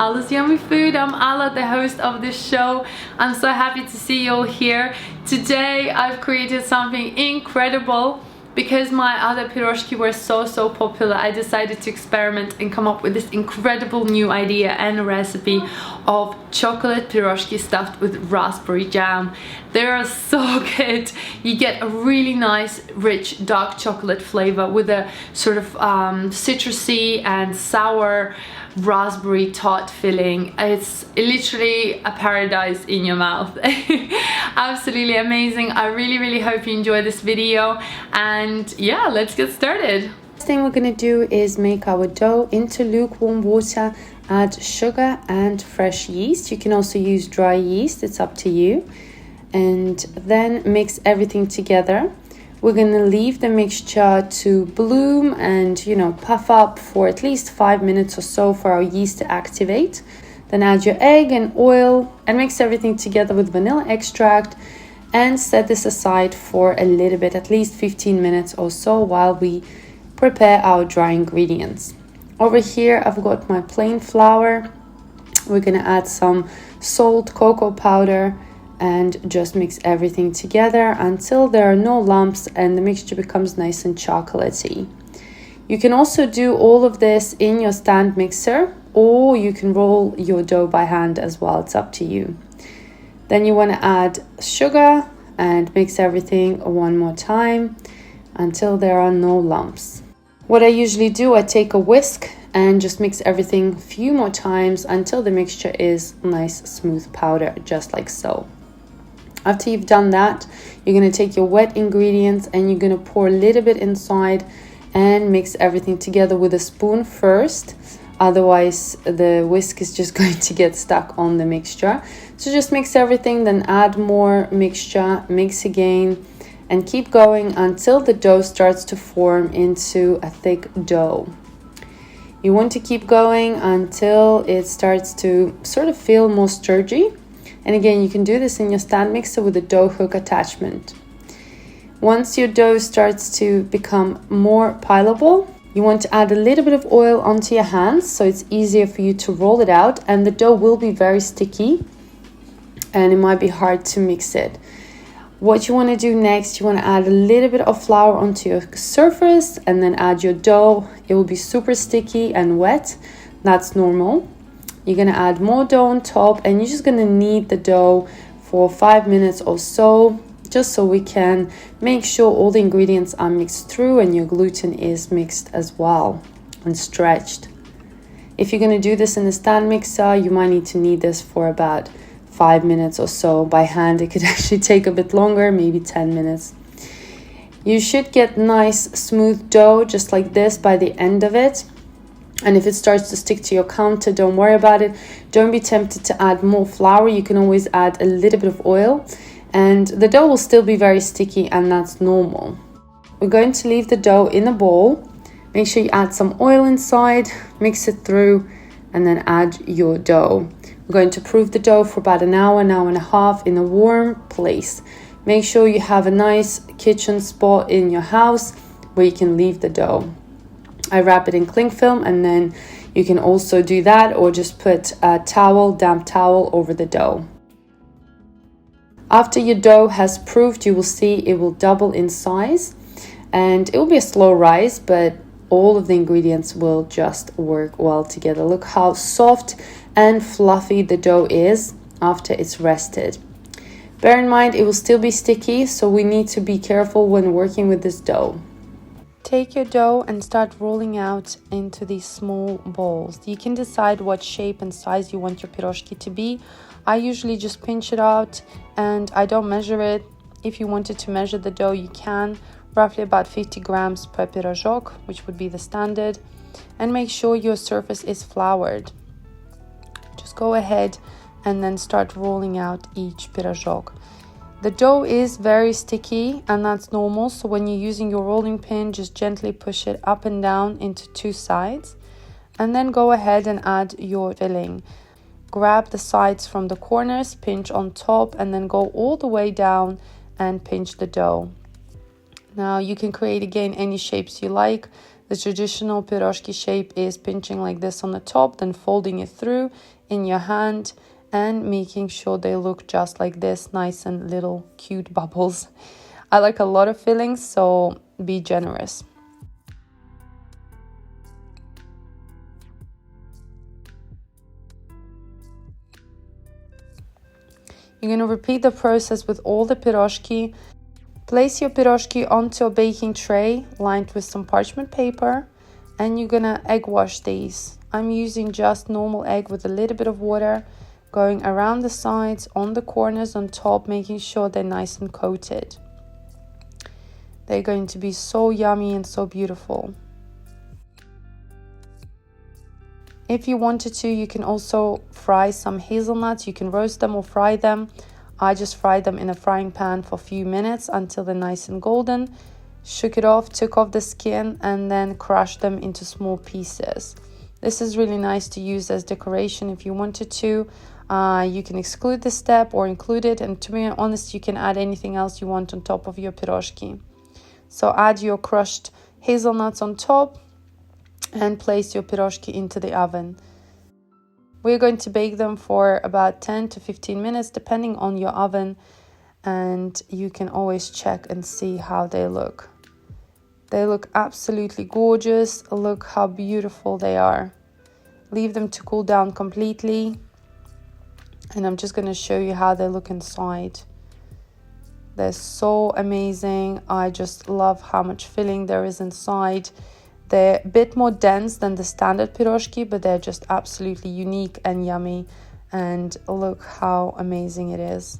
Allah's Yummy Food. I'm Allah, the host of this show. I'm so happy to see you all here. Today I've created something incredible. Because my other piroshki were so popular, I decided to experiment and come up with this incredible new idea and a recipe of chocolate piroshki stuffed with raspberry jam. They are so good. You get a really nice rich dark chocolate flavor with a sort of citrusy and sour raspberry tart filling. It's literally a paradise in your mouth. Absolutely amazing. I really hope you enjoy this video, and yeah, let's get started. First thing we're going to do is make our dough. Into lukewarm water, add sugar and fresh yeast. You can also use dry yeast, it's up to you. And then mix everything together. We're going to leave the mixture to bloom and, puff up for at least 5 minutes or so for our yeast to activate. Then add your egg and oil and mix everything together with vanilla extract and set this aside for a little bit, at least 15 minutes or so, while we prepare our dry ingredients. Over here I've got my plain flour. We're going to add some salt, cocoa powder, and just mix everything together until there are no lumps and the mixture becomes nice and chocolatey. You can also do all of this in your stand mixer, or you can roll your dough by hand as well, it's up to you. Then you want to add sugar and mix everything one more time until there are no lumps. What I usually do, I take a whisk and just mix everything a few more times until the mixture is nice smooth powder, just like so. After you've done that, you're going to take your wet ingredients and you're going to pour a little bit inside and mix everything together with a spoon first. Otherwise, the whisk is just going to get stuck on the mixture. So just mix everything, then add more mixture, mix again, and keep going until the dough starts to form into a thick dough. You want to keep going until it starts to sort of feel more sturdy. And again, you can do this in your stand mixer with a dough hook attachment. Once your dough starts to become more pileable, you want to add a little bit of oil onto your hands so it's easier for you to roll it out, and the dough will be very sticky and it might be hard to mix it. What you want to do next, you want to add a little bit of flour onto your surface and then add your dough. It will be super sticky and wet. That's normal. You're going to add more dough on top and you're just going to knead the dough for 5 minutes or so, just so we can make sure all the ingredients are mixed through and your gluten is mixed as well and stretched. If you're going to do this in the stand mixer, you might need to knead this for about 5 minutes or so. By hand, it could actually take a bit longer, maybe 10 minutes. You should get nice smooth dough just like this by the end of it. And if it starts to stick to your counter, don't worry about it. Don't be tempted to add more flour. You can always add a little bit of oil and the dough will still be very sticky, and that's normal. We're going to leave the dough in a bowl. Make sure you add some oil inside, mix it through, and then add your dough. We're going to proof the dough for about an hour and a half in a warm place. Make sure you have a nice kitchen spot in your house where you can leave the dough. I wrap it in cling film, and then you can also do that or just put a towel, damp towel over the dough. After your dough has proofed, you will see it will double in size and it will be a slow rise, but all of the ingredients will just work well together. Look how soft and fluffy the dough is after it's rested. Bear in mind, it will still be sticky, so we need to be careful when working with this dough. Take your dough and start rolling out into these small balls. You can decide what shape and size you want your piroshki to be. I usually just pinch it out and I don't measure it. If you wanted to measure the dough, you can. Roughly about 50 grams per pirozhok, which would be the standard. And make sure your surface is floured. Just go ahead and then start rolling out each pirozhok. The dough is very sticky and that's normal, so when you're using your rolling pin, just gently push it up and down into two sides and then go ahead and add your filling. Grab the sides from the corners, pinch on top, and then go all the way down and pinch the dough. Now you can create again any shapes you like. The traditional piroshki shape is pinching like this on the top, then folding it through in your hand and making sure they look just like this, nice and little cute bubbles. I like a lot of fillings, so be generous. You're going to repeat the process with all the piroshki. Place your piroshki onto a baking tray lined with some parchment paper, and you're going to egg wash these. I'm using just normal egg with a little bit of water, going around the sides, on the corners, on top, making sure they're nice and coated. They're going to be so yummy and so beautiful. If you wanted to, you can also fry some hazelnuts. You can roast them or fry them. I just fried them in a frying pan for a few minutes until they're nice and golden. Shook it off, took off the skin, and then crushed them into small pieces. This is really nice to use as decoration if you wanted to. You can exclude this step or include it, and to be honest, you can add anything else you want on top of your piroshki. So add your crushed hazelnuts on top and place your piroshki into the oven. We're going to bake them for about 10 to 15 minutes depending on your oven, and you can always check and see how they look. They look absolutely gorgeous. Look how beautiful they are. Leave them to cool down completely, and I'm just going to show you how they look inside. They're so amazing. I just love how much filling there is inside. They're a bit more dense than the standard piroshki, but they're just absolutely unique and yummy. And look how amazing it is.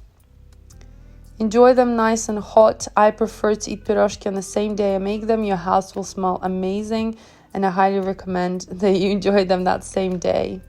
Enjoy them nice and hot. I prefer to eat piroshki on the same day I make them. Your house will smell amazing, and I highly recommend that you enjoy them that same day.